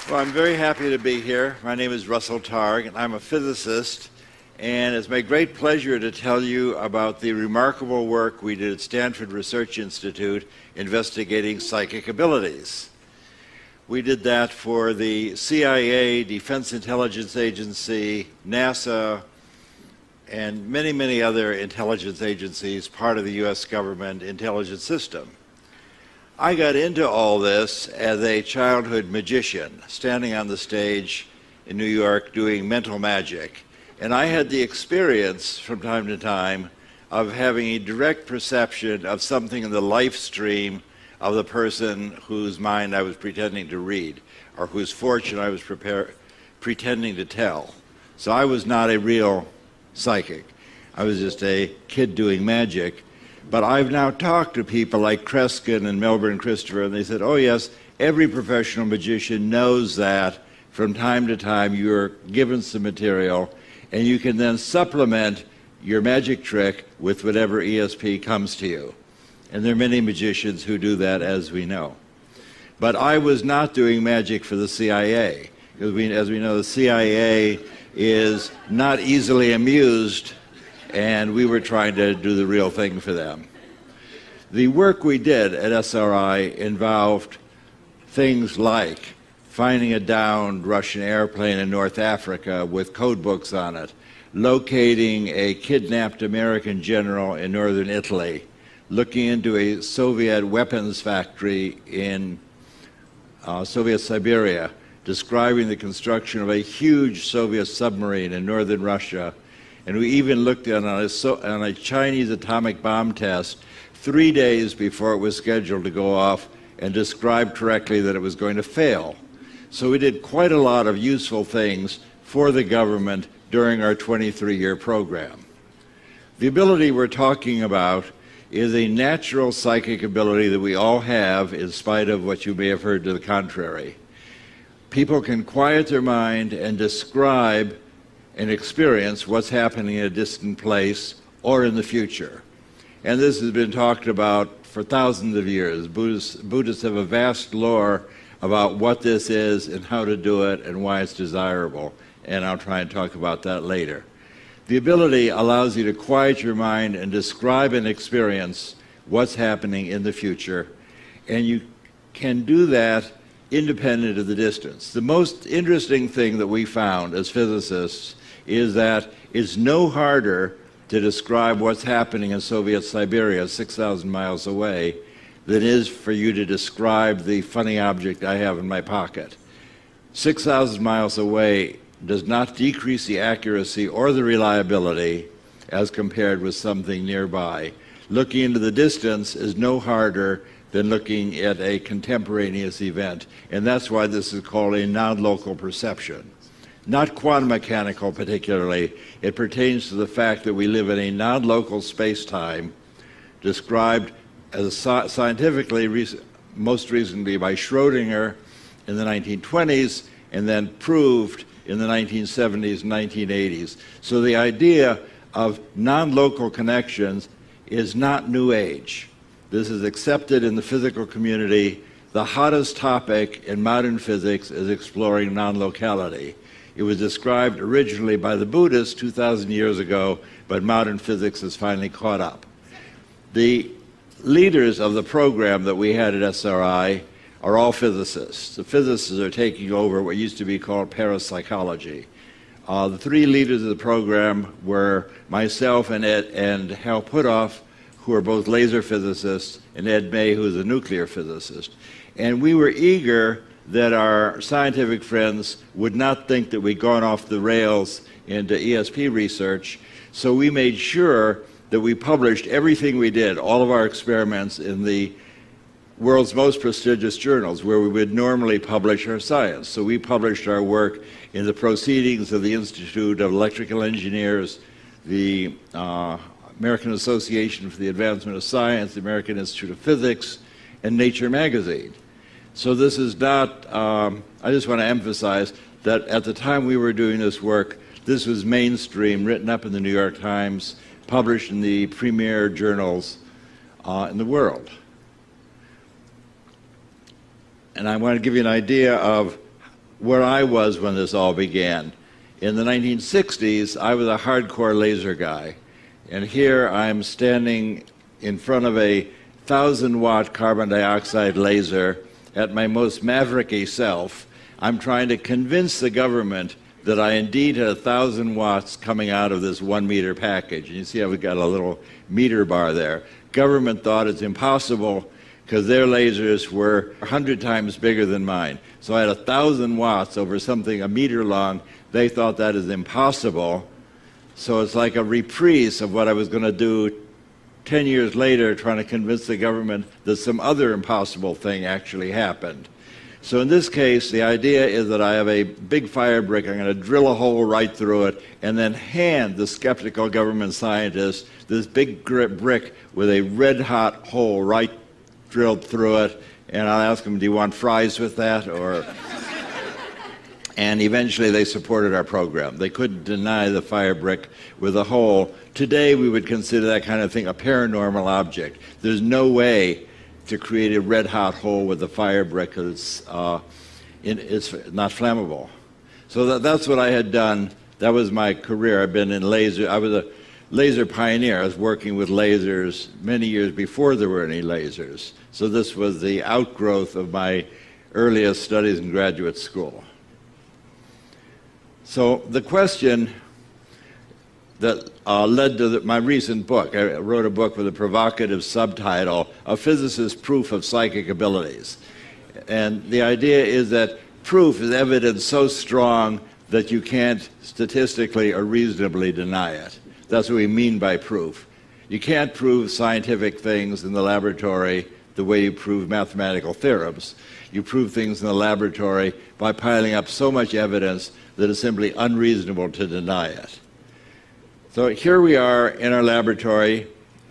Well, I'm very happy to be here. My name is Russell Targ, and I'm a physicist, and it's my great pleasure to tell you about the remarkable work we did at Stanford Research Institute investigating psychic abilities. We did that for the CIA, Defense Intelligence Agency, NASA, and many, many other intelligence agencies, part of the U.S. government intelligence system. I got into all this as a childhood magician, standing on the stage in New York doing mental magic. And I had the experience from time to time of having a direct perception of something in the life stream of the person whose mind I was pretending to read, or whose fortune I was pretending to tell. So I was not a real psychic. I was just a kid doing magic. But I've now talked to people like Kreskin and Melbourne Christopher, and they said, oh yes, every professional magician knows that from time to time you're given some material, and you can then supplement your magic trick with whatever ESP comes to you. And there are many magicians who do that, as we know. But I was not doing magic for the CIA. Because as we know, the CIA is not easily amused, and we were trying to do the real thing for them. The work we did at SRI involved things like finding a downed Russian airplane in North Africa with code books on it, locating a kidnapped American general in northern Italy, looking into a Soviet weapons factory in Soviet Siberia, describing the construction of a huge Soviet submarine in northern Russia. And we even looked at on a Chinese atomic bomb test 3 days before it was scheduled to go off, and described correctly that it was going to fail. So we did quite a lot of useful things for the government during our 23-year program. The ability we're talking about is a natural psychic ability that we all have, in spite of what you may have heard to the contrary. People can quiet their mind and describe and experience what's happening in a distant place or in the future. And this has been talked about for thousands of years. Buddhists have a vast lore about what this is and how to do it and why it's desirable. And I'll try and talk about that later. The ability allows you to quiet your mind and describe and experience what's happening in the future. And you can do that independent of the distance. The most interesting thing that we found as physicists is that it's no harder to describe what's happening in Soviet Siberia 6,000 miles away than it is for you to describe the funny object I have in my pocket. 6,000 miles away does not decrease the accuracy or the reliability as compared with something nearby. Looking into the distance is no harder than looking at a contemporaneous event, and that's why this is called a non-local perception. Not quantum mechanical particularly. It pertains to the fact that we live in a non-local space-time described as scientifically most recently by Schrödinger in the 1920s and then proved in the 1970s and 1980s. So the idea of non-local connections is not new age. This is accepted in the physical community. The hottest topic in modern physics is exploring non-locality. It was described originally by the Buddhists 2,000 years ago, but modern physics has finally caught up. The leaders of the program that we had at SRI are all physicists. The physicists are taking over what used to be called parapsychology. The three leaders of the program were myself and Hal Puthoff, who are both laser physicists, and Ed May, who is a nuclear physicist. And we were eager that our scientific friends would not think that we'd gone off the rails into ESP research, so we made sure that we published everything we did, all of our experiments, in the world's most prestigious journals where we would normally publish our science. So we published our work in the Proceedings of the Institute of Electrical Engineers, the American Association for the Advancement of Science, the American Institute of Physics, and Nature magazine. So this is not, I just want to emphasize that at the time we were doing this work, this was mainstream, written up in the New York Times, published in the premier journals in the world. And I want to give you an idea of where I was when this all began. In the 1960s, I was a hardcore laser guy. And here I'm standing in front of a 1,000-watt carbon dioxide laser at my most mavericky self. I'm trying to convince the government that I indeed had 1,000 watts coming out of this 1 meter package. And you see how we've got a little meter bar there. Government thought it's impossible because their lasers were 100 times bigger than mine. So I had 1,000 watts over something a meter long. They thought that is impossible. So it's like a reprise of what I was going to do 10 years later, trying to convince the government that some other impossible thing actually happened. So in this case, the idea is that I have a big fire brick. I'm going to drill a hole right through it and then hand the skeptical government scientists this big brick with a red-hot hole right drilled through it, and I'll ask them, do you want fries with that? And eventually they supported our program. They couldn't deny the fire brick with a hole. Today we would consider that kind of thing a paranormal object. There's no way to create a red-hot hole with a fire brick because it's not flammable. So that's what I had done. That was my career. I've been in laser. I was a laser pioneer. I was working with lasers many years before there were any lasers. So this was the outgrowth of my earliest studies in graduate school. So the question that led to my recent book, I wrote a book with a provocative subtitle, A Physicist's Proof of Psychic Abilities. And the idea is that proof is evidence so strong that you can't statistically or reasonably deny it. That's what we mean by proof. You can't prove scientific things in the laboratory the way you prove mathematical theorems. You prove things in the laboratory by piling up so much evidence that it's simply unreasonable to deny it. So here we are in our laboratory,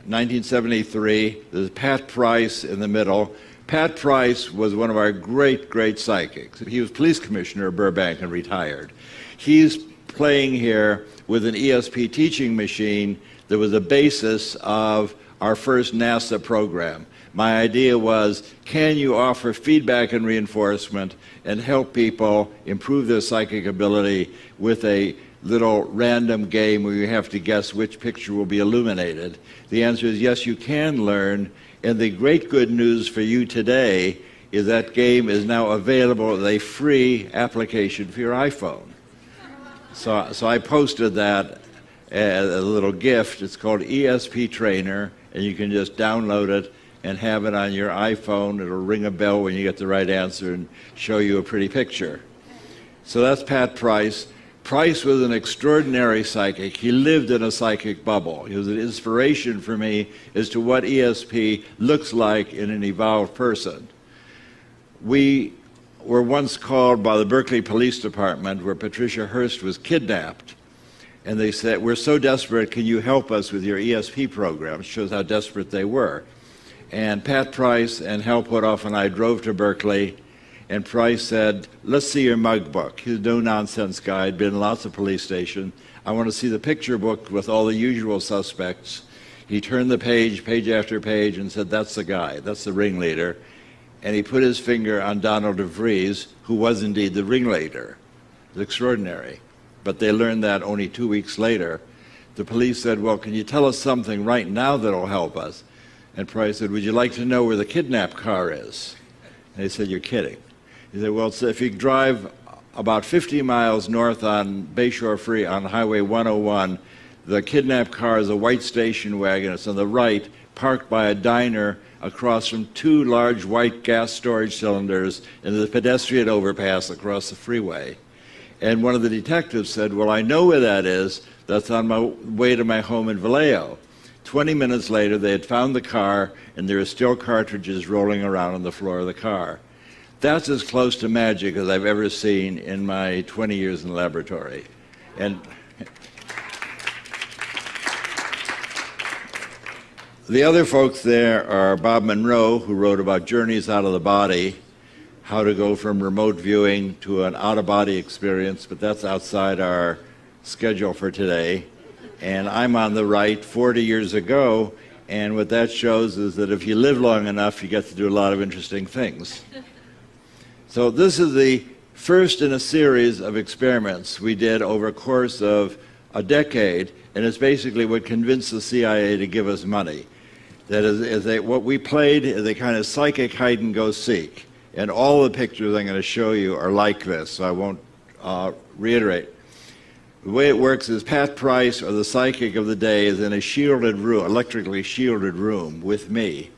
1973. There's Pat Price in the middle. Pat Price was one of our great, great psychics. He was police commissioner of Burbank and retired. He's playing here with an ESP teaching machine that was the basis of our first NASA program. My idea was, can you offer feedback and reinforcement and help people improve their psychic ability with a little random game where you have to guess which picture will be illuminated? The answer is yes, you can learn. And the great good news for you today is that game is now available as a free application for your iPhone. So I posted that as a little gift. It's called ESP Trainer, and you can just download it and have it on your iPhone. It'll ring a bell when you get the right answer and show you a pretty picture. So that's Pat Price. Price was an extraordinary psychic. He lived in a psychic bubble. He was an inspiration for me as to what ESP looks like in an evolved person. We were once called by the Berkeley Police Department, where Patricia Hearst was kidnapped, and they said, we're so desperate, can you help us with your ESP program? It shows how desperate they were. And Pat Price and Hal Puthoff and I drove to Berkeley, and Price said, let's see your mug book. He's a no-nonsense guy, had been in lots of police stations. I want to see the picture book with all the usual suspects. He turned the page, page after page, and said, that's the guy, that's the ringleader. And he put his finger on Donald DeVries, who was indeed the ringleader. It was extraordinary. But they learned that only 2 weeks later. The police said, well, can you tell us something right now that'll help us? And Price said, would you like to know where the kidnapped car is? And they said, you're kidding. He said, well, so if you drive about 50 miles north on Bayshore Free on Highway 101, the kidnapped car is a white station wagon. It's on the right, parked by a diner across from two large white gas storage cylinders in the pedestrian overpass across the freeway. And one of the detectives said, well, I know where that is. That's on my way to my home in Vallejo. 20 minutes later, they had found the car, and there were still cartridges rolling around on the floor of the car. That's as close to magic as I've ever seen in my 20 years in the laboratory. And the other folks there are Bob Monroe, who wrote about journeys out of the body, how to go from remote viewing to an out-of-body experience, but that's outside our schedule for today. And I'm on the right 40 years ago, and what that shows is that if you live long enough, you get to do a lot of interesting things. So this is the first in a series of experiments we did over a course of a decade, and it's basically what convinced the CIA to give us money. That is what we played is a kind of psychic hide and go seek. And all the pictures I'm going to show you are like this, so I won't reiterate. The way it works is Pat Price, or the psychic of the day, is in a shielded room, electrically shielded room with me.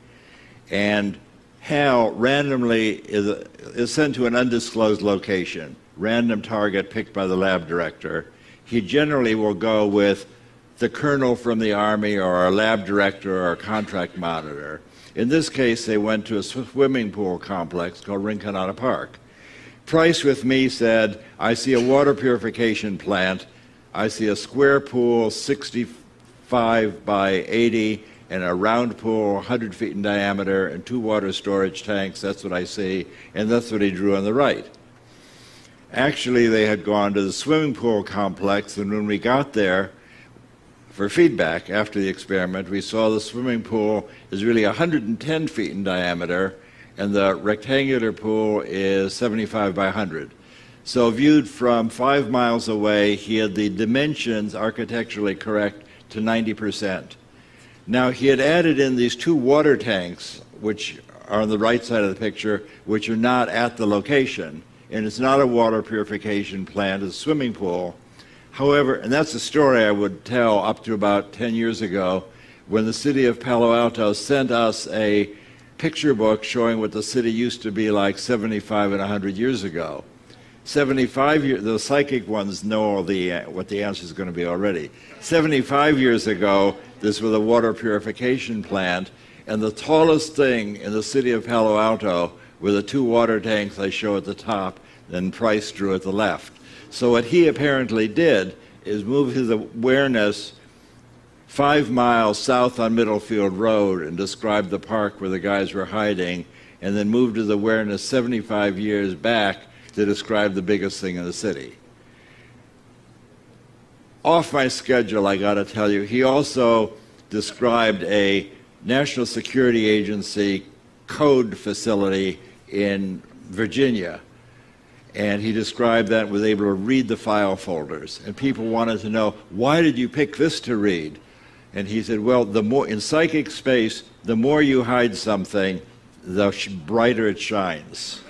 And Hal randomly is sent to an undisclosed location, random target picked by the lab director. He generally will go with the colonel from the Army or a lab director or a contract monitor. In this case, they went to a swimming pool complex called Rinconada Park. Price with me said, I see a water purification plant, I see a square pool 65 by 80 and a round pool 100 feet in diameter and 2 water storage tanks. That's what I see, and that's what he drew on the right. Actually, they had gone to the swimming pool complex, and when we got there for feedback after the experiment, we saw the swimming pool is really 110 feet in diameter, and the rectangular pool is 75 by 100. So viewed from 5 miles away, he had the dimensions architecturally correct to 90%. Now, he had added in these 2 water tanks, which are on the right side of the picture, which are not at the location. And it's not a water purification plant, it's a swimming pool. However, and that's a story I would tell up to about 10 years ago, when the city of Palo Alto sent us a picture book showing what the city used to be like 75 and 100 years ago. 75 years, the psychic ones know what the answer is going to be already. 75 years ago, this was a water purification plant, and the tallest thing in the city of Palo Alto were the 2 water tanks I show at the top, and Price drew at the left. So what he apparently did is move his awareness 5 miles south on Middlefield Road and describe the park where the guys were hiding, and then moved his awareness 75 years back to describe the biggest thing in the city. Off my schedule, I got to tell you, he also described a National Security Agency code facility in Virginia. And he described that and was able to read the file folders. And people wanted to know, why did you pick this to read? And he said, well, the more in psychic space, the more you hide something, the brighter it shines.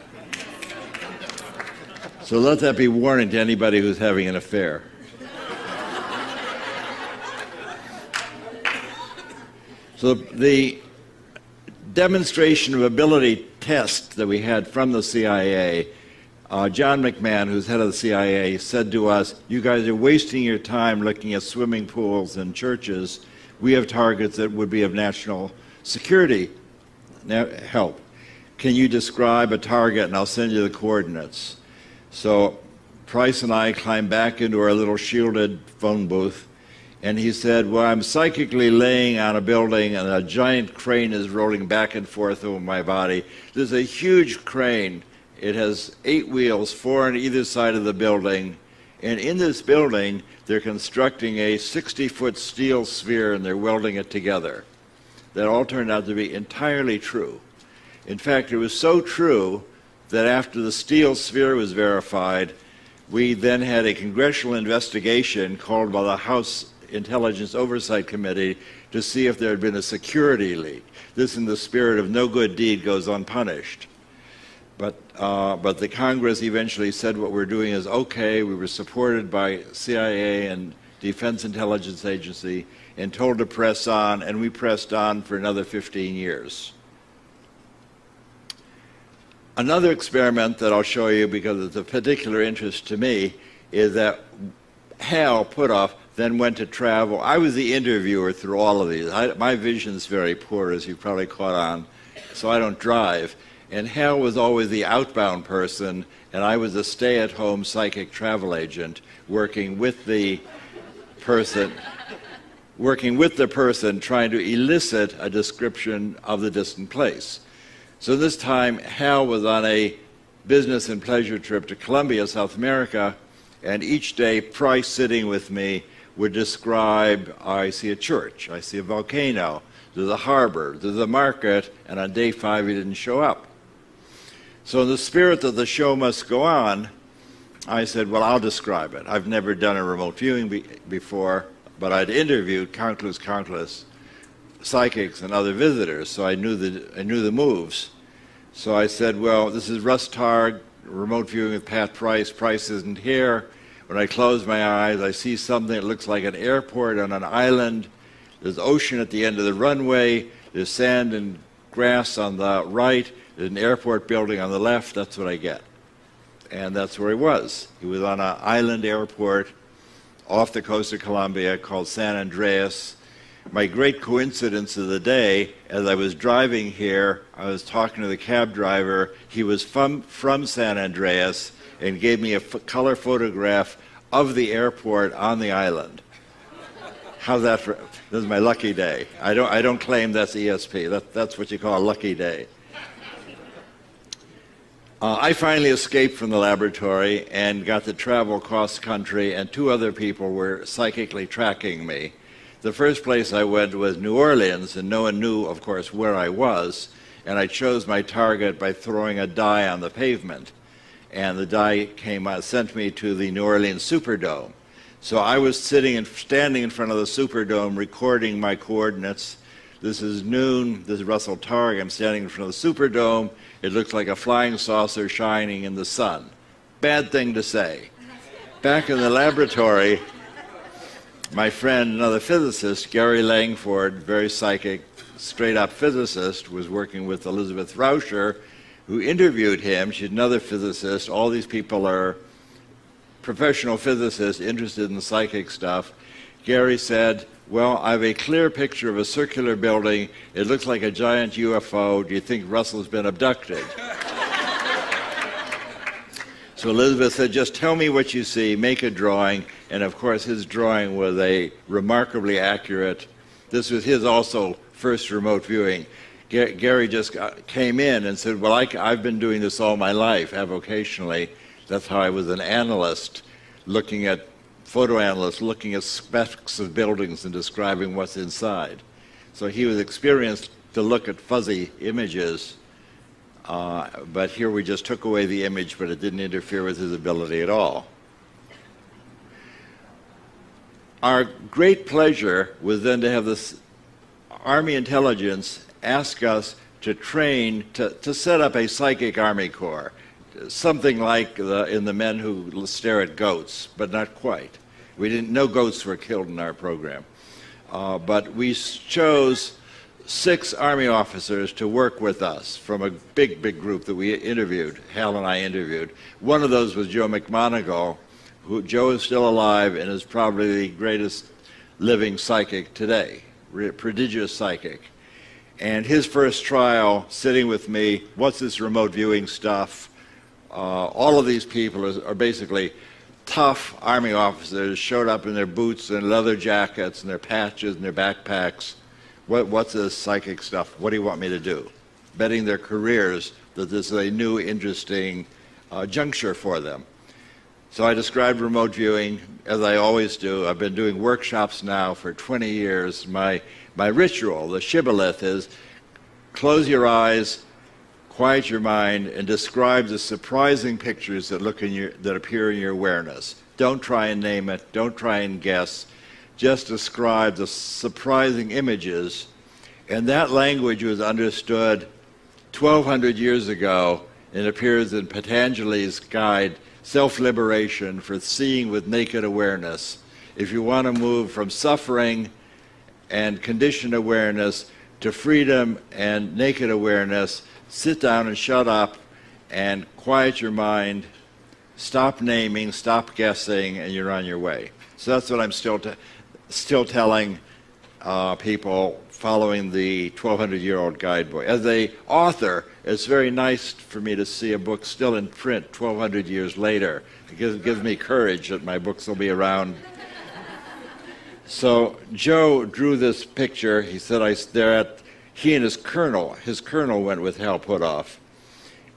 So let that be warning to anybody who's having an affair. So the demonstration of ability test that we had from the CIA, John McMahon, who's head of the CIA, said to us, you guys are wasting your time looking at swimming pools and churches. We have targets that would be of national security help. Can you describe a target, and I'll send you the coordinates. So Price and I climbed back into our little shielded phone booth, and he said, well, I'm psychically laying on a building and a giant crane is rolling back and forth over my body. There's a huge crane. It has 8 wheels, 4 on either side of the building. And in this building, they're constructing a 60-foot steel sphere and they're welding it together. That all turned out to be entirely true. In fact, it was so true that after the steel sphere was verified, we then had a congressional investigation called by the House Intelligence Oversight Committee to see if there had been a security leak. This in the spirit of no good deed goes unpunished. But the Congress eventually said what we're doing is okay. We were supported by CIA and Defense Intelligence Agency and told to press on, and we pressed on for another 15 years. Another experiment that I'll show you because it's of particular interest to me is that Hal Puthoff then went to travel. I was the interviewer through all of these. My vision's very poor, as you probably caught on, so I don't drive. And Hal was always the outbound person, and I was a stay-at-home psychic travel agent working with the person trying to elicit a description of the distant place. So this time, Hal was on a business and pleasure trip to Colombia, South America, and each day, Price sitting with me would describe, I see a church, I see a volcano, there's a harbor, there's a market, and on day 5 he didn't show up. So in the spirit that the show must go on, I said, well, I'll describe it. I've never done a remote viewing before, but I'd interviewed countless psychics and other visitors, so I knew the moves. So I said, well, this is Russ Targ, remote viewing with Pat Price. Price isn't here. When I close my eyes, I see something that looks like an airport on an island. There's ocean at the end of the runway. There's sand and grass on the right. There's an airport building on the left. That's what I get. And that's where he was. He was on an island airport off the coast of Colombia called San Andreas. My great coincidence of the day, as I was driving here, I was talking to the cab driver. He was from San Andreas and gave me a color photograph of the airport on the island. How's that for? This is my lucky day. I don't claim that's ESP. That's what you call a lucky day. I finally escaped from the laboratory and got to travel across country, and two other people were psychically tracking me. The first place I went was New Orleans, and no one knew, of course, where I was, and I chose my target by throwing a die on the pavement. And the die sent me to the New Orleans Superdome. So I was standing in front of the Superdome recording my coordinates. This is noon. This is Russell Targ. I'm standing in front of the Superdome. It looks like a flying saucer shining in the sun. Bad thing to say. Back in the laboratory, my friend, another physicist, Gary Langford, very psychic, straight-up physicist, was working with Elizabeth Rauscher, who interviewed him. She's another physicist. All these people are professional physicists interested in the psychic stuff. Gary said, well, I have a clear picture of a circular building. It looks like a giant UFO. Do you think Russell's been abducted? So Elizabeth said, just tell me what you see, make a drawing. And of course, his drawing was a remarkably accurate. This was his also first remote viewing. Gary just came in and said, well, I've been doing this all my life, avocationally. That's how I was an analyst, photo analyst, looking at specks of buildings and describing what's inside. So he was experienced to look at fuzzy images, but here we just took away the image, but it didn't interfere with his ability at all. Our great pleasure was then to have this Army intelligence ask us to train, to set up a psychic Army Corps, something like in the men who stare at goats, but not quite. No goats were killed in our program. But we chose 6 Army officers to work with us from a big group that we interviewed, Hal and I interviewed. One of those was Joe McMoneagle, Joe is still alive and is probably the greatest living psychic today, prodigious psychic. And his first trial, sitting with me, what's this remote viewing stuff? All of these people are basically tough Army officers, showed up in their boots and leather jackets and their patches and their backpacks. What's this psychic stuff? What do you want me to do? Betting their careers that this is a new, interesting juncture for them. So I described remote viewing, as I always do. I've been doing workshops now for 20 years. My ritual, the shibboleth, is close your eyes, quiet your mind, and describe the surprising pictures that appear in your awareness. Don't try and name it. Don't try and guess. Just describe the surprising images. And that language was understood 1,200 years ago and appears in Patanjali's guide, Self-Liberation for Seeing with Naked Awareness. If you want to move from suffering and conditioned awareness to freedom and naked awareness, sit down and shut up and quiet your mind, stop naming, stop guessing, and you're on your way. So that's what I'm still telling people following the 1,200-year-old guidebook. As an author, it's very nice for me to see a book still in print 1,200 years later. It gives me courage that my books will be around. So Joe drew this picture. He said he and his colonel went with Hal Puthoff.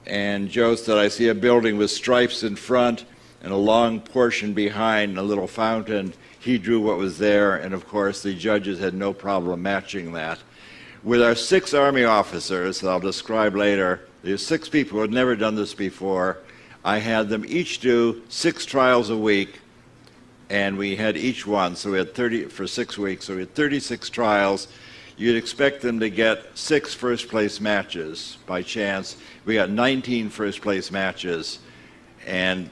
And Joe said, I see a building with stripes in front and a long portion behind and a little fountain. He drew what was there, and of course the judges had no problem matching that. With our 6 Army officers, that I'll describe later, there's 6 people who had never done this before. I had them each do 6 trials a week, and we had each one, so we had 30 for 6 weeks, so we had 36 trials. You'd expect them to get 6 first-place matches by chance. We got 19 first-place matches, and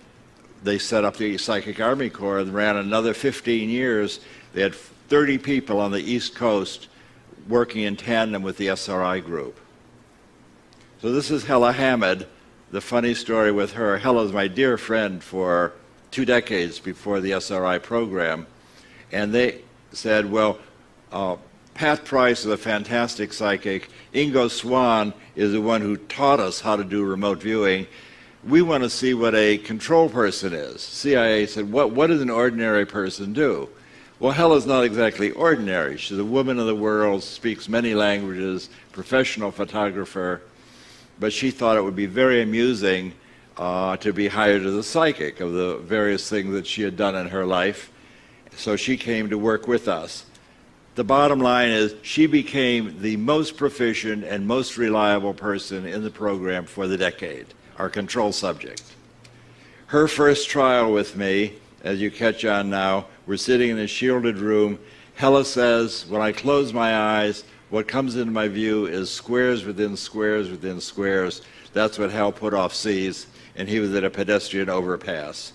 they set up the Psychic Army Corps and ran another 15 years. They had 30 people on the East Coast working in tandem with the SRI group. So this is Hella Hamid. The funny story with her, Hella's my dear friend for 2 decades before the SRI program, and they said, well, Pat Price is a fantastic psychic. Ingo Swann is the one who taught us how to do remote viewing. We want to see what a control person is. CIA said, what does an ordinary person do? Well, Hella's not exactly ordinary. She's a woman of the world, speaks many languages, professional photographer, but she thought it would be very amusing to be hired as a psychic of the various things that she had done in her life. So she came to work with us. The bottom line is she became the most proficient and most reliable person in the program for the decade, our control subject. Her first trial with me, as you catch on now, we're sitting in a shielded room. Hella says, when I close my eyes, what comes into my view is squares within squares within squares. That's what Hal Puthoff sees, and he was at a pedestrian overpass.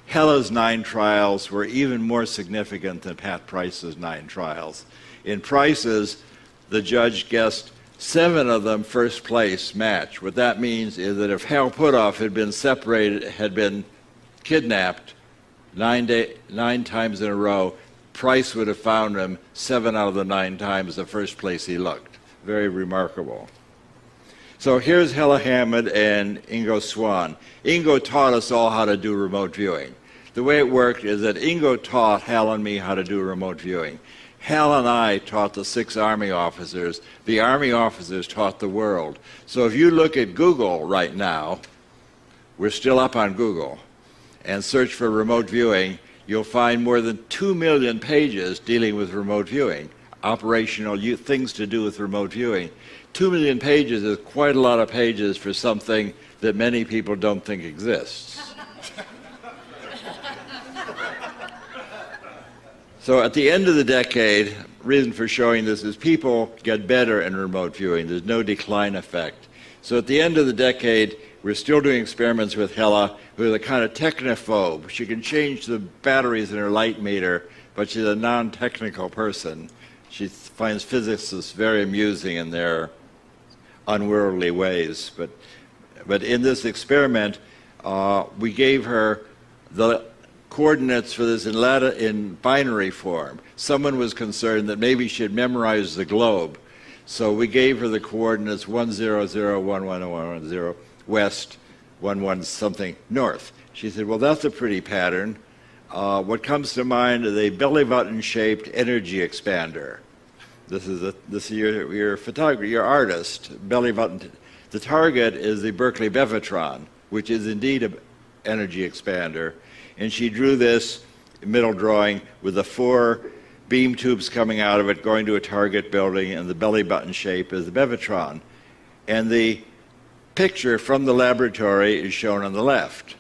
Hella's 9 trials were even more significant than Pat Price's 9 trials. In Price's, the judge guessed 7 of them first place match. What that means is that if Hal Puthoff had been separated, had been kidnapped 9 times in a row, Price would have found him 7 out of the 9 times the first place he looked. Very remarkable. So here's Hella Hamid and Ingo Swann. Ingo taught us all how to do remote viewing. The way it worked is that Ingo taught Hal and me how to do remote viewing. Hal and I taught the 6 Army officers. The Army officers taught the world. So if you look at Google right now, we're still up on Google, and search for remote viewing, you'll find more than 2 million pages dealing with remote viewing, operational things to do with remote viewing. 2 million pages is quite a lot of pages for something that many people don't think exists. So at the end of the decade, reason for showing this is people get better in remote viewing. There's no decline effect. So at the end of the decade, we're still doing experiments with Hella, who is a kind of technophobe. She can change the batteries in her light meter, but she's a non-technical person. She finds physicists very amusing in their unworldly ways. But in this experiment, we gave her the coordinates for this in binary form. Someone was concerned that maybe she had memorized the globe. So we gave her the coordinates 1001110 west, 11 something north. She said, well, that's a pretty pattern. What comes to mind is a belly button shaped energy expander. This is your photographer, your artist, belly button. The target is the Berkeley Bevatron, which is indeed an energy expander. And she drew this middle drawing with the 4 beam tubes coming out of it, going to a target building, and the belly button shape is the Bevatron. And the picture from the laboratory is shown on the left.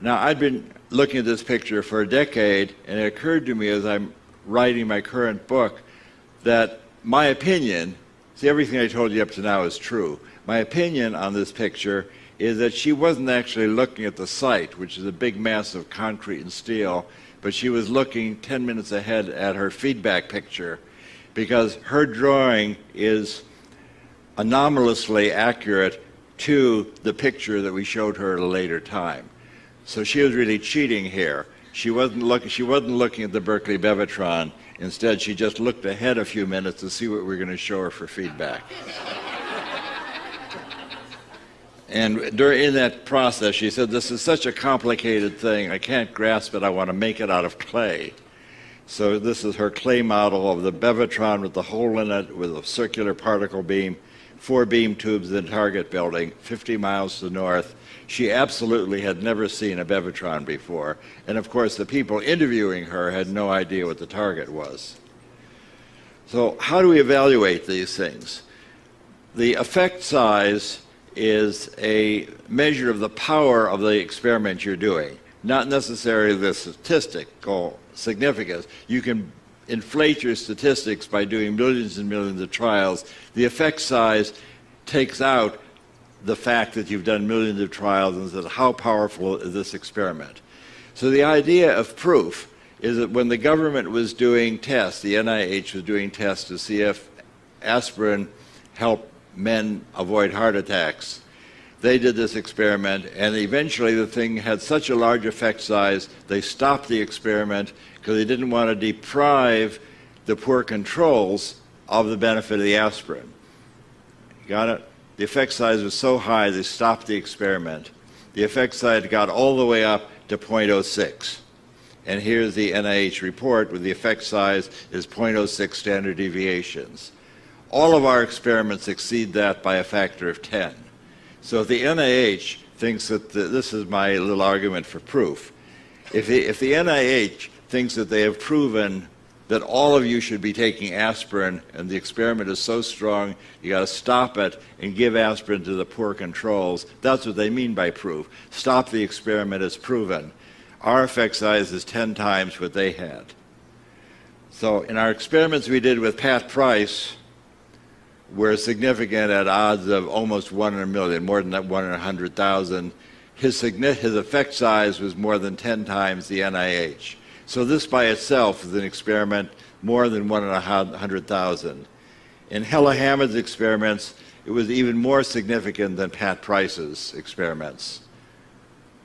Now, I'd been looking at this picture for a decade, and it occurred to me as I'm writing my current book that my opinion, see, everything I told you up to now is true. My opinion on this picture is that she wasn't actually looking at the site, which is a big mass of concrete and steel, but she was looking 10 minutes ahead at her feedback picture, because her drawing is anomalously accurate to the picture that we showed her at a later time. So she was really cheating here. She wasn't looking at the Berkeley Bevatron. Instead, she just looked ahead a few minutes to see what we were going to show her for feedback. And in that process, she said, this is such a complicated thing. I can't grasp it. I want to make it out of clay. So this is her clay model of the Bevatron with the hole in it with a circular particle beam, 4 beam tubes in the target building, 50 miles to the north. She absolutely had never seen a Bevatron before. And of course, the people interviewing her had no idea what the target was. So how do we evaluate these things? The effect size is a measure of the power of the experiment you're doing, not necessarily the statistical significance. You can inflate your statistics by doing millions and millions of trials. The effect size takes out the fact that you've done millions of trials and says, how powerful is this experiment? So the idea of proof is that when the government was doing tests, the NIH was doing tests to see if aspirin helped men avoid heart attacks. They did this experiment, and eventually the thing had such a large effect size, they stopped the experiment because they didn't want to deprive the poor controls of the benefit of the aspirin. Got it? The effect size was so high, they stopped the experiment. The effect size got all the way up to 0.06. And here's the NIH report where the effect size is 0.06 standard deviations. All of our experiments exceed that by a factor of 10. So if the NIH thinks that this is my little argument for proof, if the NIH thinks that they have proven that all of you should be taking aspirin and the experiment is so strong you got to stop it and give aspirin to the poor controls, that's what they mean by proof. Stop the experiment as proven. Our effect size is 10 times what they had. So in our experiments we did with Pat Price, were significant at odds of almost 1 in a million, more than that 1 in 100,000. His effect size was more than 10 times the NIH. So this by itself is an experiment more than 1 in 100,000. In Hella Hammond's experiments, it was even more significant than Pat Price's experiments,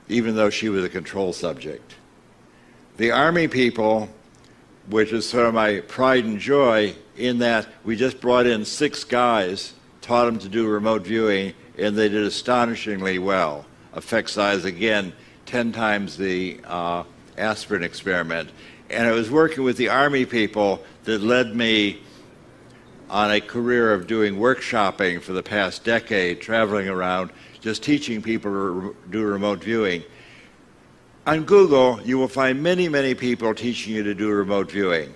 even though she was a control subject. The Army people, which is sort of my pride and joy, in that we just brought in 6 guys, taught them to do remote viewing, and they did astonishingly well. Effect size, again, 10 times the aspirin experiment. And it was working with the Army people that led me on a career of doing workshopping for the past decade, traveling around, just teaching people to do remote viewing. On Google, you will find many, many people teaching you to do remote viewing.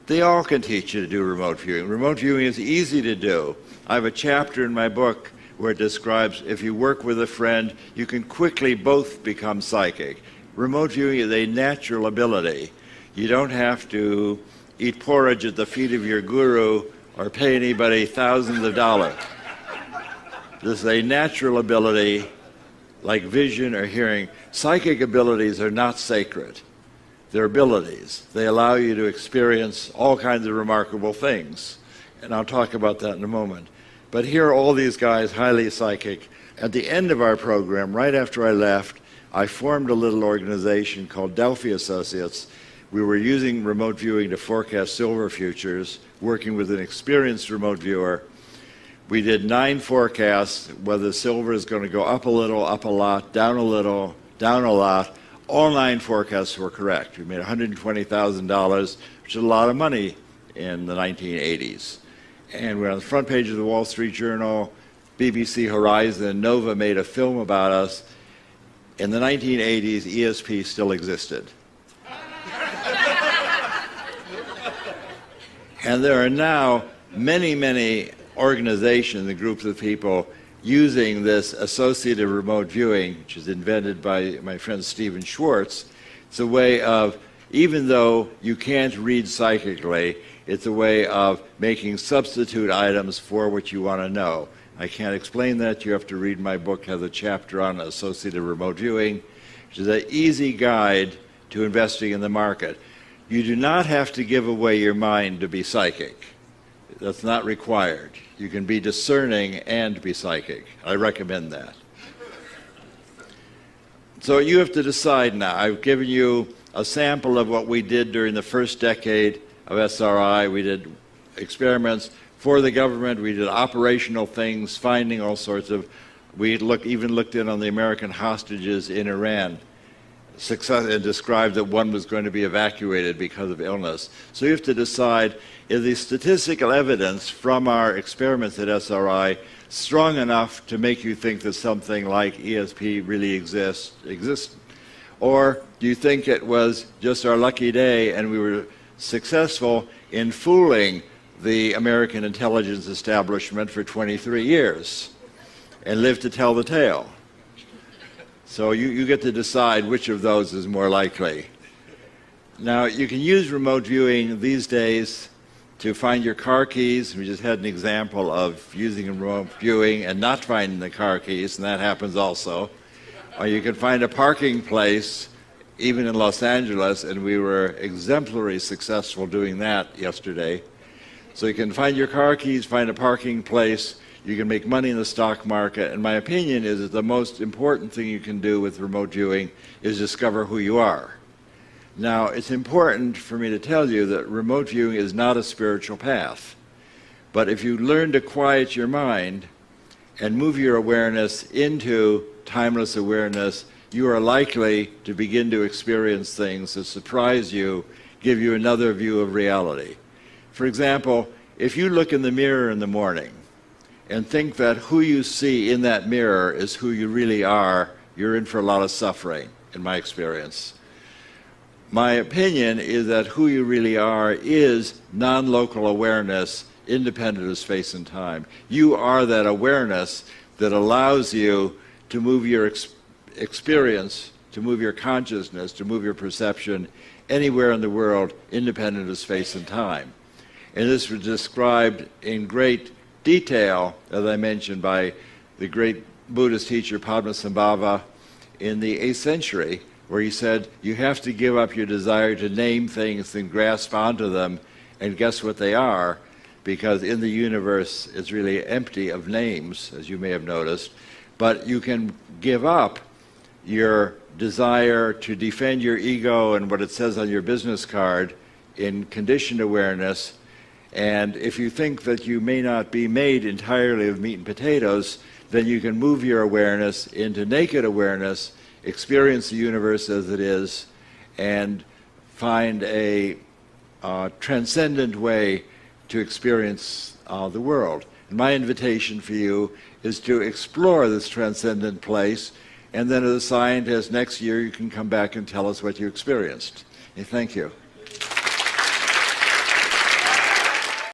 They all can teach you to do remote viewing. Remote viewing is easy to do. I have a chapter in my book where it describes if you work with a friend, you can quickly both become psychic. Remote viewing is a natural ability. You don't have to eat porridge at the feet of your guru or pay anybody thousands of dollars. This is a natural ability like vision or hearing. Psychic abilities are not sacred. They're abilities. They allow you to experience all kinds of remarkable things. And I'll talk about that in a moment. But here are all these guys, highly psychic. At the end of our program, right after I left, I formed a little organization called Delphi Associates. We were using remote viewing to forecast silver futures, working with an experienced remote viewer. We did 9 forecasts, whether silver is going to go up a little, up a lot, down a little, down a lot. All 9 forecasts were correct. We made $120,000, which is a lot of money in the 1980s. And we're on the front page of the Wall Street Journal, BBC Horizon, Nova made a film about us. In the 1980s, ESP still existed. And there are now many, many organizations and groups of people using this associative remote viewing, which is invented by my friend Stephen Schwartz. It's a way of, even though you can't read psychically, it's a way of making substitute items for what you want to know. I can't explain that. You have to read my book, has a chapter on associative remote viewing, which is an easy guide to investing in the market. You do not have to give away your mind to be psychic. That's not required. You can be discerning and be psychic. I recommend that. So you have to decide now. I've given you a sample of what we did during the first decade of SRI. We did experiments for the government. We did operational things, finding all sorts of, we even looked in on the American hostages in Iran. And described that one was going to be evacuated because of illness. So you have to decide, is the statistical evidence from our experiments at SRI strong enough to make you think that something like ESP really exists? Or do you think it was just our lucky day and we were successful in fooling the American intelligence establishment for 23 years? and live to tell the tale. So you get to decide which of those is more likely. Now, you can use remote viewing these days to find your car keys. We just had an example of using remote viewing and not finding the car keys, and that happens also. Or you can find a parking place, even in Los Angeles, and we were exemplary successful doing that yesterday. So you can find your car keys, find a parking place, you can make money in the stock market, and my opinion is that the most important thing you can do with remote viewing is discover who you are. Now, it's important for me to tell you that remote viewing is not a spiritual path. But if you learn to quiet your mind and move your awareness into timeless awareness, you are likely to begin to experience things that surprise you, give you another view of reality. For example, if you look in the mirror in the morning and think that who you see in that mirror is who you really are, you're in for a lot of suffering, in my experience. My opinion is that who you really are is non-local awareness, independent of space and time. You are that awareness that allows you to move your experience, to move your consciousness, to move your perception anywhere in the world, independent of space and time. And this was described in great detail, as I mentioned, by the great Buddhist teacher Padmasambhava in the 8th century, where he said, you have to give up your desire to name things and grasp onto them and guess what they are, because in the universe it's really empty of names, as you may have noticed. But you can give up your desire to defend your ego and what it says on your business card in conditioned awareness. And if you think that you may not be made entirely of meat and potatoes, then you can move your awareness into naked awareness, experience the universe as it is, and find a transcendent way to experience the world. And my invitation for you is to explore this transcendent place, and then as a scientist next year you can come back and tell us what you experienced. Thank you.